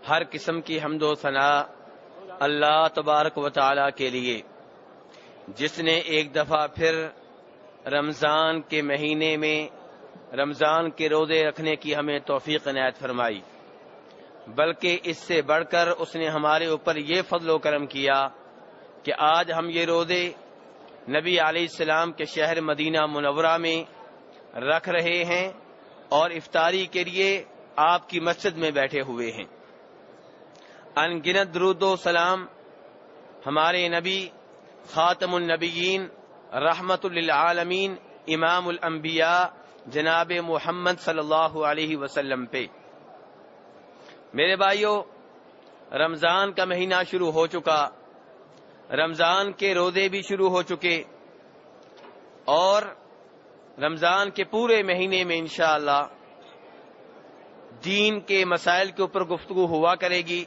ہر قسم کی حمد و ثنا اللہ تبارک و تعالی کے لیے، جس نے ایک دفعہ پھر رمضان کے مہینے میں رمضان کے روزے رکھنے کی ہمیں توفیق عنایت فرمائی، بلکہ اس سے بڑھ کر اس نے ہمارے اوپر یہ فضل و کرم کیا کہ آج ہم یہ روزے نبی علیہ السلام کے شہر مدینہ منورہ میں رکھ رہے ہیں اور افطاری کے لیے آپ کی مسجد میں بیٹھے ہوئے ہیں۔ ان گنت درود و سلام ہمارے نبی خاتم النبیین رحمت للعالمین امام الانبیاء جناب محمد صلی اللہ علیہ وسلم پہ۔ میرے بھائیو، رمضان کا مہینہ شروع ہو چکا، رمضان کے روزے بھی شروع ہو چکے، اور رمضان کے پورے مہینے میں انشاءاللہ دین کے مسائل کے اوپر گفتگو ہوا کرے گی،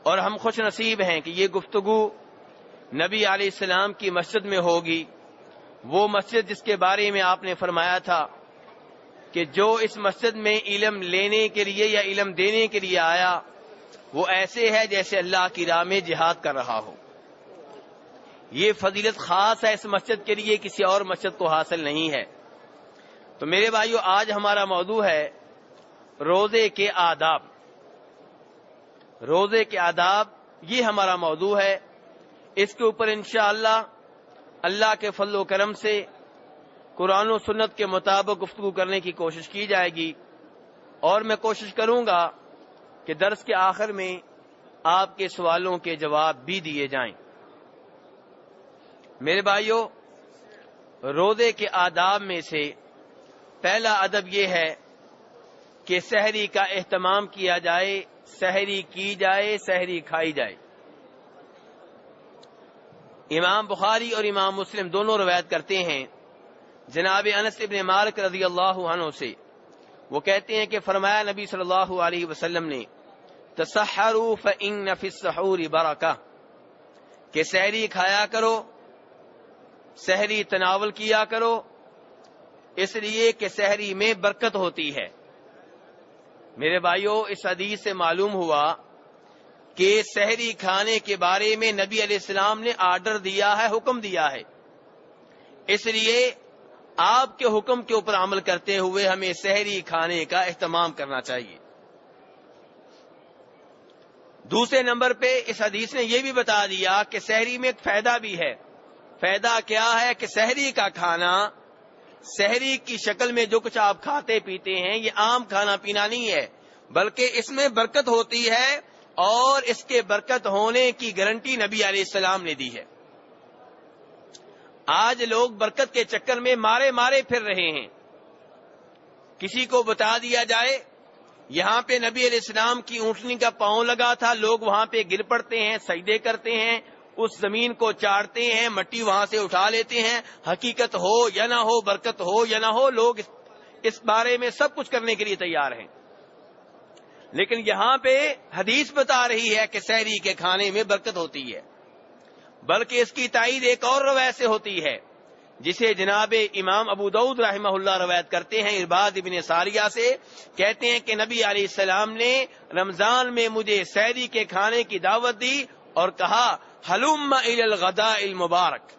اور ہم خوش نصیب ہیں کہ یہ گفتگو نبی علیہ السلام کی مسجد میں ہوگی، وہ مسجد جس کے بارے میں آپ نے فرمایا تھا کہ جو اس مسجد میں علم لینے کے لیے یا علم دینے کے لیے آیا وہ ایسے ہے جیسے اللہ کی راہ میں جہاد کر رہا ہو۔ یہ فضیلت خاص ہے اس مسجد کے لیے، کسی اور مسجد کو حاصل نہیں ہے۔ تو میرے بھائیو، آج ہمارا موضوع ہے روزے کے آداب۔ روزے کے آداب یہ ہمارا موضوع ہے۔ اس کے اوپر انشاءاللہ اللہ کے فضل و کرم سے قرآن و سنت کے مطابق گفتگو کرنے کی کوشش کی جائے گی، اور میں کوشش کروں گا کہ درس کے آخر میں آپ کے سوالوں کے جواب بھی دیے جائیں۔ میرے بھائیو، روزے کے آداب میں سے پہلا ادب یہ ہے کہ سحری کا اہتمام کیا جائے، سحری کی جائے، سحری کھائی جائے۔ امام بخاری اور امام مسلم دونوں روایت کرتے ہیں جناب انس ابن مالک رضی اللہ عنہ سے، وہ کہتے ہیں کہ فرمایا نبی صلی اللہ علیہ وسلم نے، تسحروا فإن فی السحور برکہ، کہ سحری کھایا کرو، سحری تناول کیا کرو، اس لیے کہ سحری میں برکت ہوتی ہے۔ میرے بھائیو، اس حدیث سے معلوم ہوا کہ سحری کھانے کے بارے میں نبی علیہ السلام نے آرڈر دیا ہے، حکم دیا ہے، اس لیے آپ کے حکم کے اوپر عمل کرتے ہوئے ہمیں سحری کھانے کا اہتمام کرنا چاہیے۔ دوسرے نمبر پہ اس حدیث نے یہ بھی بتا دیا کہ سحری میں ایک فائدہ بھی ہے۔ فائدہ کیا ہے کہ سحری کا کھانا، سحری کی شکل میں جو کچھ آپ کھاتے پیتے ہیں یہ عام کھانا پینا نہیں ہے، بلکہ اس میں برکت ہوتی ہے، اور اس کے برکت ہونے کی گارنٹی نبی علیہ السلام نے دی ہے۔ آج لوگ برکت کے چکر میں مارے مارے پھر رہے ہیں۔ کسی کو بتا دیا جائے یہاں پہ نبی علیہ السلام کی اونٹنی کا پاؤں لگا تھا، لوگ وہاں پہ گر پڑتے ہیں، سجدے کرتے ہیں، اس زمین کو چاٹتے ہیں، مٹی وہاں سے اٹھا لیتے ہیں۔ حقیقت ہو یا نہ ہو، برکت ہو یا نہ ہو، لوگ اس بارے میں سب کچھ کرنے کے لیے تیار ہیں، لیکن یہاں پہ حدیث بتا رہی ہے کہ سحری کے کھانے میں برکت ہوتی ہے، بلکہ اس کی تائید ایک اور روایت سے ہوتی ہے جسے جناب امام ابو داؤد رحمہ اللہ روایت کرتے ہیں ارباد ابن ساریہ سے، کہتے ہیں کہ نبی علیہ السلام نے رمضان میں مجھے سحری کے کھانے کی دعوت دی اور کہا ہلم الی الغداء المبارک،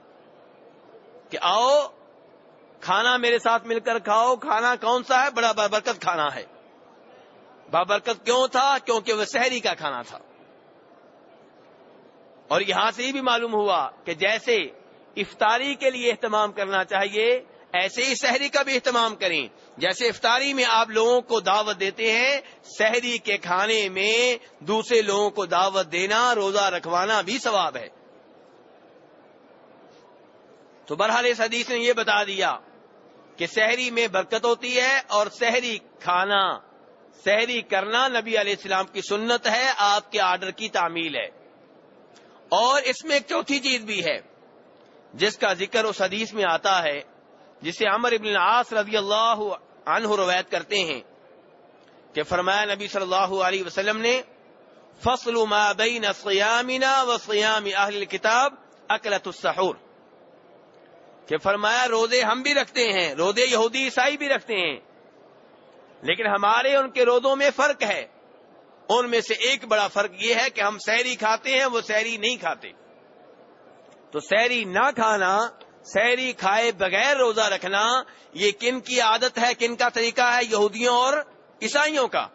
کہ آؤ کھانا میرے ساتھ مل کر کھاؤ۔ کھانا کون سا ہے؟ بڑا بابرکت کھانا ہے۔ بابرکت کیوں تھا؟ کیونکہ وہ سحری کا کھانا تھا۔ اور یہاں سے یہ بھی معلوم ہوا کہ جیسے افطاری کے لیے اہتمام کرنا چاہیے، ایسے ہی سحری کا بھی اہتمام کریں۔ جیسے افطاری میں آپ لوگوں کو دعوت دیتے ہیں، سحری کے کھانے میں دوسرے لوگوں کو دعوت دینا، روزہ رکھوانا بھی ثواب ہے۔ تو بہرحال اس حدیث نے یہ بتا دیا کہ سحری میں برکت ہوتی ہے، اور سحری کھانا، سحری کرنا نبی علیہ السلام کی سنت ہے، آپ کے آرڈر کی تعمیل ہے۔ اور اس میں ایک چوتھی چیز بھی ہے جس کا ذکر اس حدیث میں آتا ہے، جسے عمر بن العاص رضی اللہ عنہ روایت کرتے ہیں کہ فرمایا نبی صلی اللہ علیہ وسلم نے، فصل ما بین صیامنا و صیام اہل الکتاب اکلۃ السحور، کہ فرمایا روزے ہم بھی رکھتے ہیں، روزے یہودی عیسائی بھی رکھتے ہیں، لیکن ہمارے ان کے روزوں میں فرق ہے۔ ان میں سے ایک بڑا فرق یہ ہے کہ ہم سحری کھاتے ہیں، وہ سحری نہیں کھاتے. تو سحری نہ کھانا، سحری کھائے بغیر روزہ رکھنا، یہ کن کی عادت ہے، کن کا طریقہ ہے؟ یہودیوں اور عیسائیوں کا.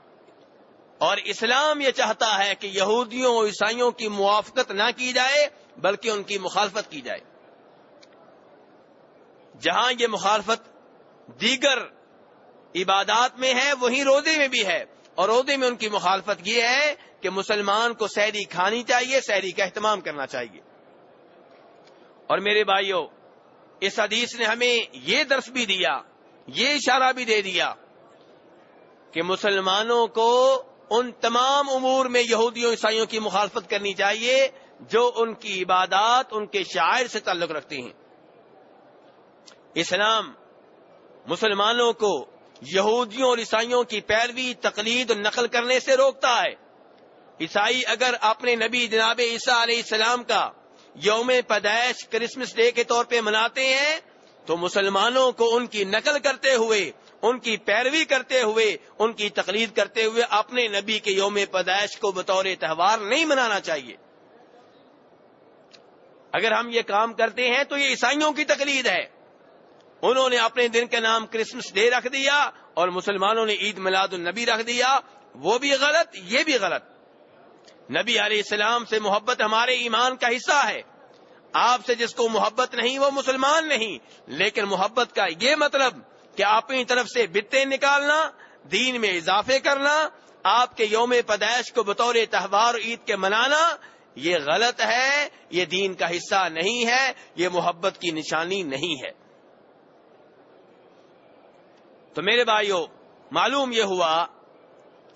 اور اسلام یہ چاہتا ہے کہ یہودیوں اور عیسائیوں کی موافقت نہ کی جائے بلکہ ان کی مخالفت کی جائے. جہاں یہ مخالفت دیگر عبادات میں ہے وہیں روزے میں بھی ہے، اور روزے میں ان کی مخالفت یہ ہے کہ مسلمان کو سحری کھانی چاہیے، سحری کا اہتمام کرنا چاہیے. اور میرے بھائیوں، اس حدیث نے ہمیں یہ درس بھی دیا، یہ اشارہ بھی دے دیا کہ مسلمانوں کو ان تمام امور میں یہودیوں عیسائیوں کی مخالفت کرنی چاہیے جو ان کی عبادات، ان کے شعائر سے تعلق رکھتے ہیں. اسلام مسلمانوں کو یہودیوں اور عیسائیوں کی پیروی، تقلید اور نقل کرنے سے روکتا ہے. عیسائی اگر اپنے نبی جناب عیسیٰ علیہ السلام کا یوم پیدائش کرسمس ڈے کے طور پہ مناتے ہیں تو مسلمانوں کو ان کی نقل کرتے ہوئے، ان کی پیروی کرتے ہوئے، ان کی تقلید کرتے ہوئے اپنے نبی کے یوم پیدائش کو بطور تہوار نہیں منانا چاہیے. اگر ہم یہ کام کرتے ہیں تو یہ عیسائیوں کی تقلید ہے. انہوں نے اپنے دن کا نام کرسمس ڈے رکھ دیا اور مسلمانوں نے عید میلاد النبی رکھ دیا. وہ بھی غلط، یہ بھی غلط. نبی علیہ السلام سے محبت ہمارے ایمان کا حصہ ہے. آپ سے جس کو محبت نہیں وہ مسلمان نہیں. لیکن محبت کا یہ مطلب کہ اپنی طرف سے بدعتیں نکالنا، دین میں اضافے کرنا، آپ کے یوم پیدائش کو بطور تہوار و عید کے منانا، یہ غلط ہے، یہ دین کا حصہ نہیں ہے، یہ محبت کی نشانی نہیں ہے. تو میرے بھائیوں، معلوم یہ ہوا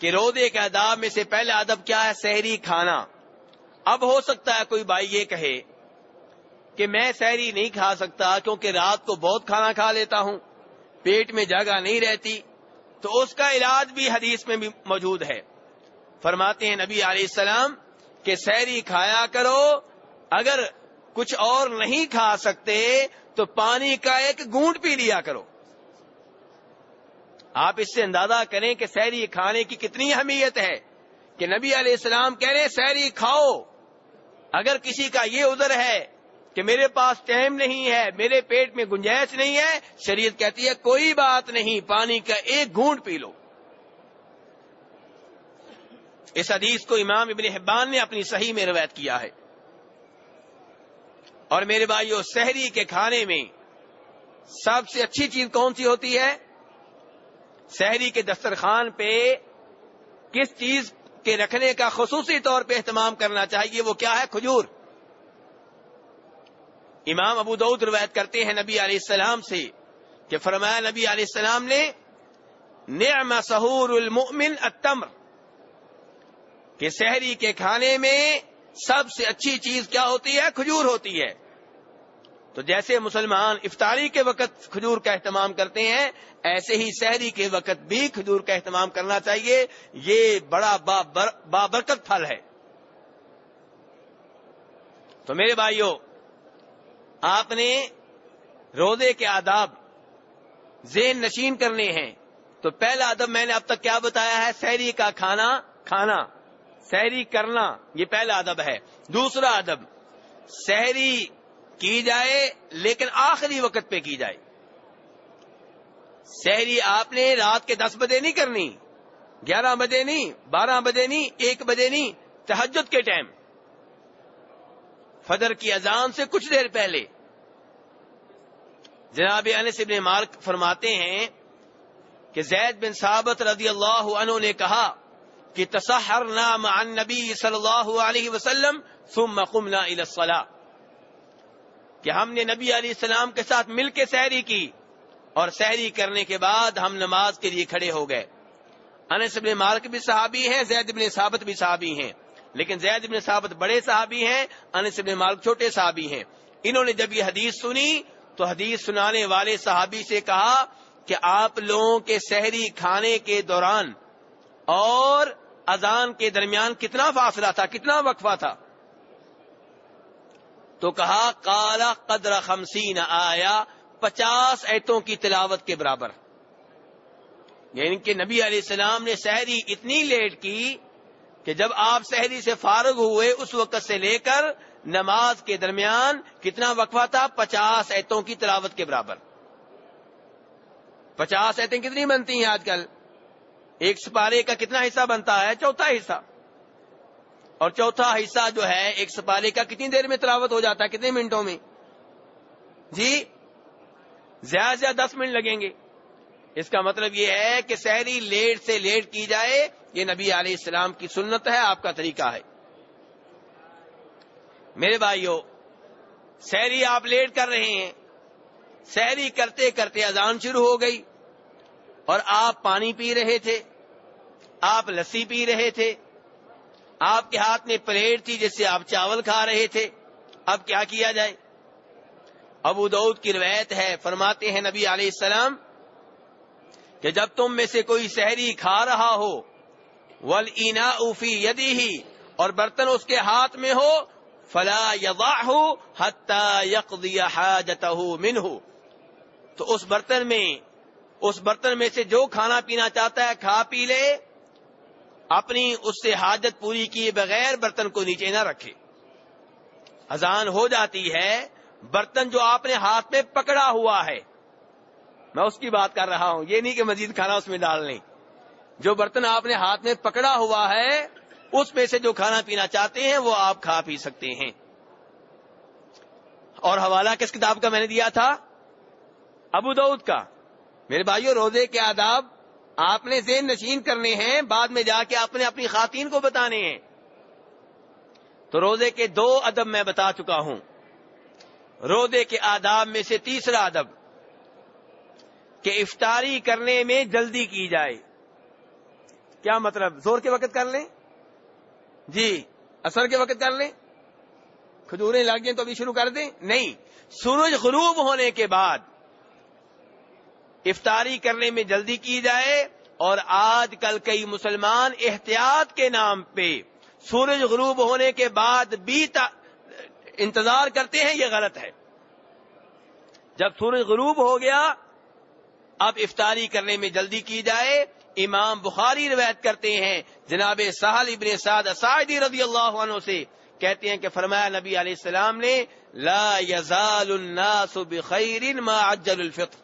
کہ روزے کے آداب میں سے پہلا ادب کیا ہے؟ سحری کھانا. اب ہو سکتا ہے کوئی بھائی یہ کہے کہ میں سحری نہیں کھا سکتا کیونکہ رات کو بہت کھانا کھا لیتا ہوں، پیٹ میں جگہ نہیں رہتی. تو اس کا علاج بھی حدیث میں بھی موجود ہے. فرماتے ہیں نبی علیہ السلام کہ سحری کھایا کرو، اگر کچھ اور نہیں کھا سکتے تو پانی کا ایک گھونٹ پی لیا کرو. آپ اس سے اندازہ کریں کہ سحری کھانے کی کتنی اہمیت ہے کہ نبی علیہ السلام کہہ رہے ہیں سحری کھاؤ. اگر کسی کا یہ عذر ہے کہ میرے پاس ٹائم نہیں ہے، میرے پیٹ میں گنجائش نہیں ہے، شریعت کہتی ہے کوئی بات نہیں، پانی کا ایک گھونٹ پی لو. اس حدیث کو امام ابن حبان نے اپنی صحیح میں روایت کیا ہے. اور میرے بھائیو، سحری کے کھانے میں سب سے اچھی چیز کون سی ہوتی ہے؟ سحری کے دسترخوان پہ کس چیز کے رکھنے کا خصوصی طور پہ اہتمام کرنا چاہیے؟ وہ کیا ہے؟ کھجور. امام ابو داؤد روایت کرتے ہیں نبی علیہ السلام سے کہ فرمایا نبی علیہ السلام نے نعم سحور المؤمن التمر، کہ سحری کے کھانے میں سب سے اچھی چیز کیا ہوتی ہے؟ کھجور ہوتی ہے. تو جیسے مسلمان افطاری کے وقت کھجور کا اہتمام کرتے ہیں، ایسے ہی سحری کے وقت بھی کھجور کا اہتمام کرنا چاہیے. یہ بڑا بابرکت پھل ہے. تو میرے بھائیوں، آپ نے روزے کے آداب ذہن نشین کرنے ہیں. تو پہلا ادب میں نے اب تک کیا بتایا ہے؟ سحری کا کھانا، سحری کرنا، یہ پہلا ادب ہے. دوسرا ادب، سحری کی جائے لیکن آخری وقت پہ کی جائے. سحری آپ نے رات کے 10 بجے نہیں کرنی، 11 بجے نہیں، 12 بجے نہیں، 1 بجے نہیں، تہجد کے ٹائم، فجر کی اذان سے کچھ دیر پہلے. جناب انس بن مالک فرماتے ہیں کہ زید بن ثابت رضی اللہ عنہ نے کہا کہ تسحرنا مع النبی صلی اللہ علیہ وسلم ثم قمنا الى الصلاة، کہ ہم نے نبی علیہ السلام کے ساتھ مل کے سحری کی اور سحری کرنے کے بعد ہم نماز کے لیے کھڑے ہو گئے. انس بن مالک بھی صحابی ہیں، زید بن ثابت بھی صحابی ہیں، لیکن زید بن ثابت بڑے صحابی ہیں، انس بن مالک چھوٹے صحابی ہیں. انہوں نے جب یہ حدیث سنی تو حدیث سنانے والے صحابی سے کہا کہ آپ لوگوں کے سحری کھانے کے دوران اور اذان کے درمیان کتنا فاصلہ تھا، کتنا وقفہ تھا؟ تو کہا قال قدر 50 آیا، 50 آیتوں کی تلاوت کے برابر. یعنی کہ نبی علیہ السلام نے سحری اتنی لیٹ کی کہ جب آپ سحری سے فارغ ہوئے اس وقت سے لے کر نماز کے درمیان کتنا وقفہ تھا؟ 50 آیتوں کی تلاوت کے برابر. 50 آیتیں کتنی بنتی ہیں آج کل؟ ایک سپارے کا کتنا حصہ بنتا ہے؟ چوتھا حصہ. اور چوتھا حصہ جو ہے ایک سپارے کا کتنی دیر میں تلاوت ہو جاتا ہے؟ کتنے منٹوں میں؟ جی زیادہ سے زیادہ 10 منٹ لگیں گے. اس کا مطلب یہ ہے کہ سحری لیٹ سے لیٹ کی جائے، یہ نبی علیہ السلام کی سنت ہے، آپ کا طریقہ ہے. میرے بھائیو، سحری آپ لیٹ کر رہے ہیں، سحری کرتے کرتے اذان شروع ہو گئی اور آپ پانی پی رہے تھے، آپ لسی پی رہے تھے، آپ کے ہاتھ میں پلیٹ تھی جس سے آپ چاول کھا رہے تھے. اب کیا کیا جائے؟ ابو داؤد کی روایت ہے، فرماتے ہیں نبی علیہ السلام کہ جب تم میں سے کوئی سحری کھا رہا ہو والاناء فی یدہ، اور برتن اس کے ہاتھ میں ہو، فلا یضعہ حتی یقضی حاجتہ منہ، تو اس برتن میں سے جو کھانا پینا چاہتا ہے کھا پی لے، اپنی اس سے حاجت پوری کیے بغیر برتن کو نیچے نہ رکھے. اذان ہو جاتی ہے، برتن جو آپ نے ہاتھ میں پکڑا ہوا ہے، میں اس کی بات کر رہا ہوں، یہ نہیں کہ مزید کھانا اس میں ڈال لیں. جو برتن آپ نے ہاتھ میں پکڑا ہوا ہے اس میں سے جو کھانا پینا چاہتے ہیں وہ آپ کھا پی سکتے ہیں. اور حوالہ کس کتاب کا میں نے دیا تھا؟ ابو داؤد کا. میرے بھائیو، روزے کے آداب آپ نے ذہن نشین کرنے ہیں، بعد میں جا کے آپ نے اپنی خواتین کو بتانے ہیں. تو روزے کے 2 ادب میں بتا چکا ہوں. روزے کے آداب میں سے تیسرا ادب کہ افطاری کرنے میں جلدی کی جائے. کیا مطلب؟ زور کے وقت کر لیں؟ جی عصر کے وقت کر لیں؟ کھجوریں لگ جائیں تو ابھی شروع کر دیں؟ نہیں، سورج غروب ہونے کے بعد افطاری کرنے میں جلدی کی جائے. اور آج کل کئی مسلمان احتیاط کے نام پہ سورج غروب ہونے کے بعد بھی انتظار کرتے ہیں، یہ غلط ہے. جب سورج غروب ہو گیا اب افطاری کرنے میں جلدی کی جائے. امام بخاری روایت کرتے ہیں جناب سہل ابن سعد ساعدی رضی اللہ عنہ سے، کہتے ہیں کہ فرمایا نبی علیہ السلام نے لا یزال الناس بخیر ما عجل الفطر،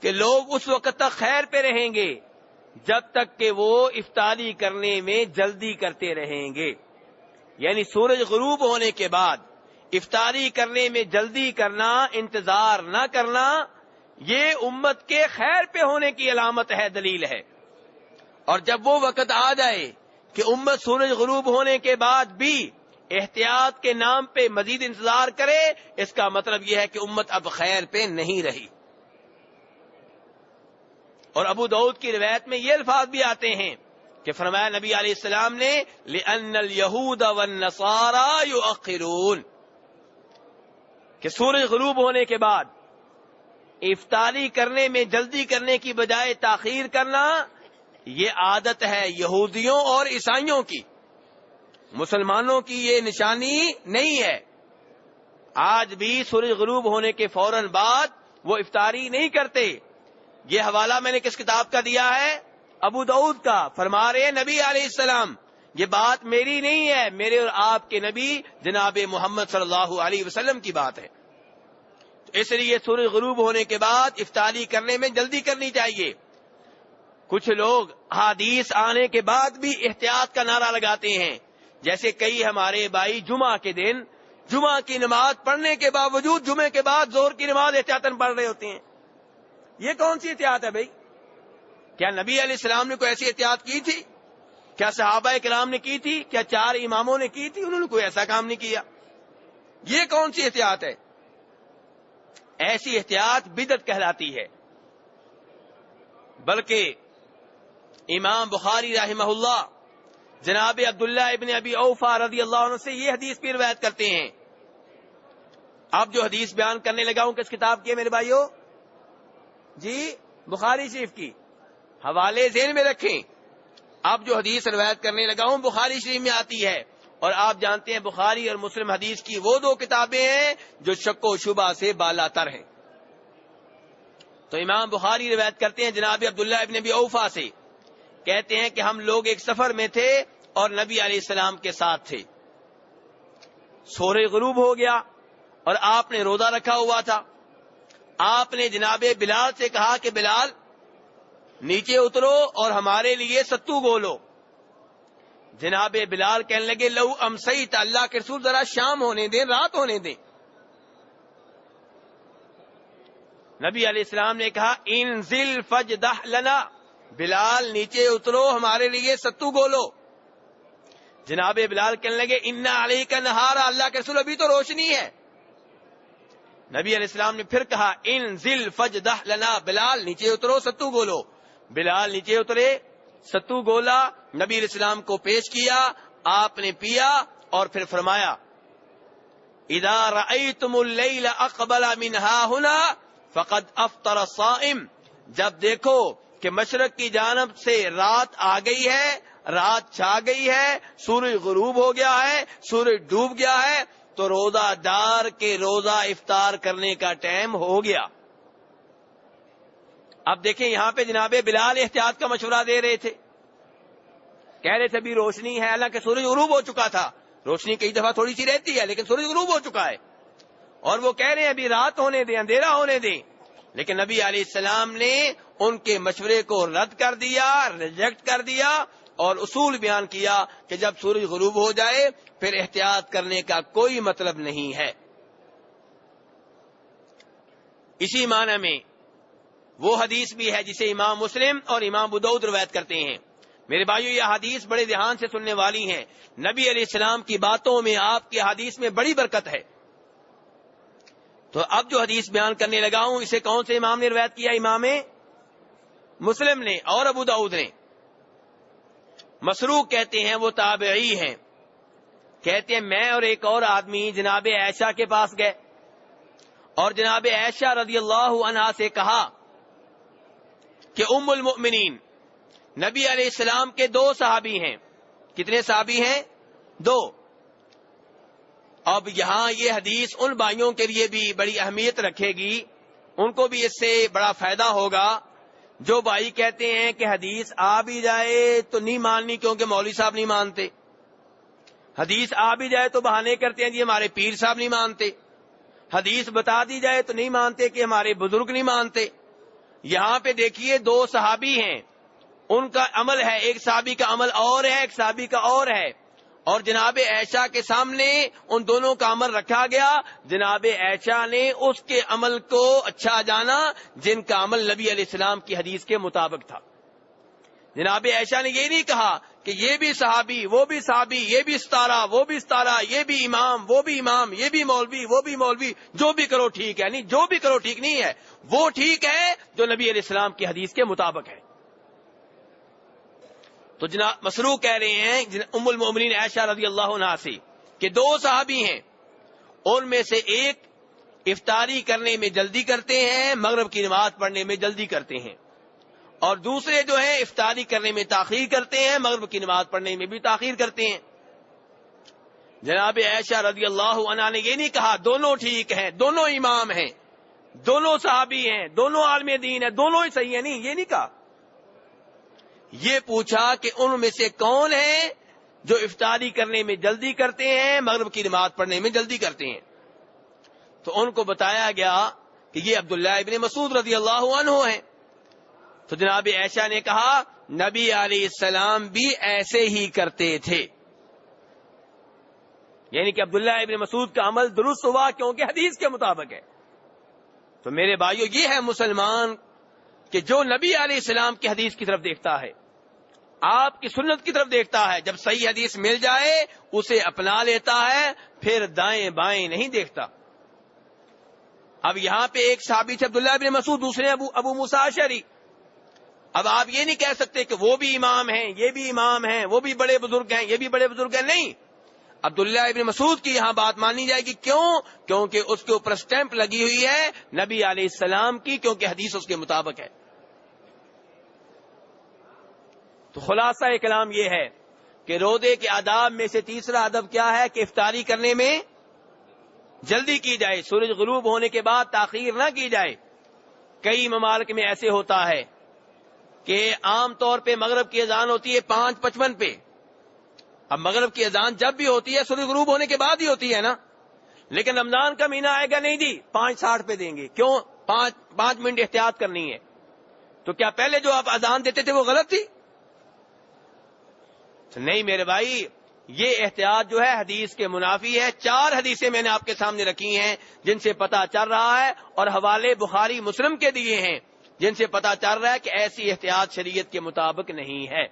کہ لوگ اس وقت تک خیر پہ رہیں گے جب تک کہ وہ افطاری کرنے میں جلدی کرتے رہیں گے. یعنی سورج غروب ہونے کے بعد افطاری کرنے میں جلدی کرنا، انتظار نہ کرنا، یہ امت کے خیر پہ ہونے کی علامت ہے، دلیل ہے. اور جب وہ وقت آ جائے کہ امت سورج غروب ہونے کے بعد بھی احتیاط کے نام پہ مزید انتظار کرے، اس کا مطلب یہ ہے کہ امت اب خیر پہ نہیں رہی. اور ابو داؤد کی روایت میں یہ الفاظ بھی آتے ہیں کہ فرمایا نبی علیہ السلام نے لِأَنَّ الْيَهُودَ وَالنَّصَارَى يُؤَخِّرُونَ، کہ سورج غروب ہونے کے بعد افطاری کرنے میں جلدی کرنے کی بجائے تاخیر کرنا، یہ عادت ہے یہودیوں اور عیسائیوں کی، مسلمانوں کی یہ نشانی نہیں ہے. آج بھی سورج غروب ہونے کے فوراً بعد وہ افطاری نہیں کرتے. یہ حوالہ میں نے کس کتاب کا دیا ہے؟ ابو داؤد کا. فرما رہے نبی علیہ السلام، یہ بات میری نہیں ہے، میرے اور آپ کے نبی جناب محمد صلی اللہ علیہ وسلم کی بات ہے. اس لیے سورج غروب ہونے کے بعد افطاری کرنے میں جلدی کرنی چاہیے. کچھ لوگ حدیث آنے کے بعد بھی احتیاط کا نعرہ لگاتے ہیں، جیسے کئی ہمارے بھائی جمعہ کے دن جمعہ کی نماز پڑھنے کے باوجود جمعے کے بعد ظہر کی نماز احتیاطاً پڑھ رہے ہوتے ہیں. یہ کون سی احتیاط ہے بھائی؟ کیا نبی علیہ السلام نے کوئی ایسی احتیاط کی تھی؟ کیا صحابہ کرام نے کی تھی؟ کیا 4 اماموں نے کی تھی؟ انہوں نے کوئی ایسا کام نہیں کیا. یہ کون سی احتیاط ہے؟ ایسی احتیاط بدعت کہلاتی ہے. بلکہ امام بخاری رحمہ اللہ جناب عبداللہ ابن ابی اوفا رضی اللہ عنہ سے یہ حدیث بھی روایت کرتے ہیں. اب جو حدیث بیان کرنے لگا ہوں کس کتاب کی ہے میرے بھائیو؟ جی بخاری شریف کی. حوالے ذہن میں رکھیں. اب جو حدیث روایت کرنے لگا ہوں بخاری شریف میں آتی ہے، اور آپ جانتے ہیں بخاری اور مسلم حدیث کی وہ 2 کتابیں ہیں جو شک و شبہ سے بالا تر ہیں. تو امام بخاری روایت کرتے ہیں جناب عبداللہ ابن ابی اوفا سے کہتے ہیں کہ ہم لوگ ایک سفر میں تھے اور نبی علیہ السلام کے ساتھ تھے. سورج غروب ہو گیا اور آپ نے روزہ رکھا ہوا تھا. آپ نے جناب بلال سے کہا کہ بلال نیچے اترو اور ہمارے لیے ستو گولو. جناب بلال کہنے لگے لو امسیت، اللہ کے رسول ذرا شام ہونے دیں، رات ہونے دیں. نبی علیہ السلام نے کہا انزل فجدح لنا، بلال نیچے اترو ہمارے لیے ستو گولو. جناب بلال کہنے لگے انا علیک نہارا، اللہ کے رسول ابھی تو روشنی ہے. نبی علیہ السلام نے پھر کہا انزل فجدح لنا، بلال نیچے اترو ستو گولو. بلال نیچے اترے، ستو گولا، نبی علیہ السلام کو پیش کیا، آپ نے پیا اور پھر فرمایا اذا رأیتم اللیل اقبل من ہاہنا فقد افطر الصائم، جب دیکھو کہ مشرق کی جانب سے رات آ گئی ہے، رات چھا گئی ہے، سورج غروب ہو گیا ہے، سورج ڈوب گیا ہے، تو روزہ دار کے روزہ افطار کرنے کا ٹائم ہو گیا. اب دیکھیں یہاں پہ جناب بلال احتیاط کا مشورہ دے رہے تھے، کہہ رہے تھے ابھی روشنی ہے، حالانکہ سورج غروب ہو چکا تھا. روشنی کئی دفعہ تھوڑی سی رہتی ہے لیکن سورج غروب ہو چکا ہے، اور وہ کہہ رہے ہیں ابھی رات ہونے دیں، اندھیرا ہونے دیں. لیکن نبی علیہ السلام نے ان کے مشورے کو رد کر دیا، ریجیکٹ کر دیا، اور اصول بیان کیا کہ جب سورج غروب ہو جائے پھر احتیاط کرنے کا کوئی مطلب نہیں ہے. اسی معنی میں وہ حدیث بھی ہے جسے امام مسلم اور امام ابو داؤد روایت کرتے ہیں. میرے بھائیو یہ حدیث بڑے دھیان سے سننے والی ہیں. نبی علیہ السلام کی باتوں میں، آپ کی حدیث میں بڑی برکت ہے. تو اب جو حدیث بیان کرنے لگا ہوں اسے کون سے امام نے روایت کیا؟ امام مسلم نے اور ابو داؤد نے. مسروق کہتے ہیں وہ تابعی ہیں، کہتے ہیں میں اور ایک اور آدمی جناب عائشہ کے پاس گئے اور جناب عائشہ رضی اللہ عنہا سے کہا کہ ام المؤمنین، نبی علیہ السلام کے 2 صحابی ہیں. کتنے صحابی ہیں؟ 2. اب یہاں یہ حدیث ان بھائیوں کے لیے بھی بڑی اہمیت رکھے گی، ان کو بھی اس سے بڑا فائدہ ہوگا جو بھائی کہتے ہیں کہ حدیث آ بھی جائے تو نہیں ماننی کیونکہ مولوی صاحب نہیں مانتے، حدیث آ بھی جائے تو بہانے کرتے ہیں جی ہمارے پیر صاحب نہیں مانتے، حدیث بتا دی جائے تو نہیں مانتے کہ ہمارے بزرگ نہیں مانتے. یہاں پہ دیکھیے 2 صحابی ہیں، ان کا عمل ہے، ایک صحابی کا عمل اور ہے، ایک صحابی کا اور ہے، اور جناب عائشہ کے سامنے ان دونوں کا عمل رکھا گیا. جناب عائشہ نے اس کے عمل کو اچھا جانا جن کا عمل نبی علیہ السلام کی حدیث کے مطابق تھا. جناب عائشہ نے یہ نہیں کہا کہ یہ بھی صحابی، وہ بھی صحابی، یہ بھی ستارہ، وہ بھی ستارہ، یہ بھی امام، وہ بھی امام، یہ بھی مولوی، وہ بھی مولوی، جو بھی کرو ٹھیک ہے. نہیں، جو بھی کرو ٹھیک نہیں ہے، وہ ٹھیک ہے جو نبی علیہ السلام کی حدیث کے مطابق ہے. تو جناب مسروق کہہ رہے ہیں ام المؤمنین عائشہ رضی اللہ عنہا سے کہ 2 صحابی ہیں، ان میں سے ایک افطاری کرنے میں جلدی کرتے ہیں، مغرب کی نماز پڑھنے میں جلدی کرتے ہیں، اور دوسرے جو ہیں افطاری کرنے میں تاخیر کرتے ہیں، مغرب کی نماز پڑھنے میں بھی تاخیر کرتے ہیں. جناب عائشہ رضی اللہ عنہا نے یہ نہیں کہا دونوں ٹھیک ہیں، دونوں امام ہیں، دونوں صحابی ہیں، دونوں عالم دین ہیں، دونوں ہی صحیح ہیں، نہیں، یہ نہیں کہا. یہ پوچھا کہ ان میں سے کون ہیں جو افطاری کرنے میں جلدی کرتے ہیں، مغرب کی نماز پڑھنے میں جلدی کرتے ہیں. تو ان کو بتایا گیا کہ یہ عبداللہ ابن مسعود رضی اللہ عنہ ہیں. تو جناب عائشہ نے کہا نبی علیہ السلام بھی ایسے ہی کرتے تھے، یعنی کہ عبداللہ ابن مسعود کا عمل درست ہوا کیونکہ حدیث کے مطابق ہے. تو میرے بھائیو یہ ہے مسلمان کہ جو نبی علیہ السلام کی حدیث کی طرف دیکھتا ہے، آپ کی سنت کی طرف دیکھتا ہے، جب صحیح حدیث مل جائے اسے اپنا لیتا ہے، پھر دائیں بائیں نہیں دیکھتا. اب یہاں پہ ایک صحابی تھے عبداللہ ابن مسعود، دوسرے ابو موسیٰ اشعری. اب آپ یہ نہیں کہہ سکتے کہ وہ بھی امام ہیں، یہ بھی امام ہیں، وہ بھی بڑے بزرگ ہیں، یہ بھی بڑے بزرگ ہیں. نہیں، عبداللہ ابن مسعود کی یہاں بات مانی جائے گی. کیوں؟ کیونکہ اس کے اوپر سٹیمپ لگی ہوئی ہے نبی علیہ السلام کی، کیونکہ حدیث اس کے مطابق ہے. تو خلاصہ کلام یہ ہے کہ روزے کے آداب میں سے تیسرا ادب کیا ہے کہ افطاری کرنے میں جلدی کی جائے، سورج غروب ہونے کے بعد تاخیر نہ کی جائے. کئی ممالک میں ایسے ہوتا ہے کہ عام طور پہ مغرب کی اذان ہوتی ہے 5:55 پہ. اب مغرب کی اذان جب بھی ہوتی ہے سورج غروب ہونے کے بعد ہی ہوتی ہے نا. لیکن رمضان کا مہینہ آئے گا نہیں جی 5:60 پہ دیں گے. کیوں؟ 5 منٹ احتیاط کرنی ہے. تو کیا پہلے جو آپ اذان دیتے تھے وہ غلط تھی؟ نہیں میرے بھائی، یہ احتیاط جو ہے حدیث کے منافی ہے. 4 حدیثیں میں نے آپ کے سامنے رکھی ہیں جن سے پتہ چل رہا ہے، اور حوالے بخاری مسلم کے دیے ہیں جن سے پتہ چل رہا ہے کہ ایسی احتیاط شریعت کے مطابق نہیں ہے.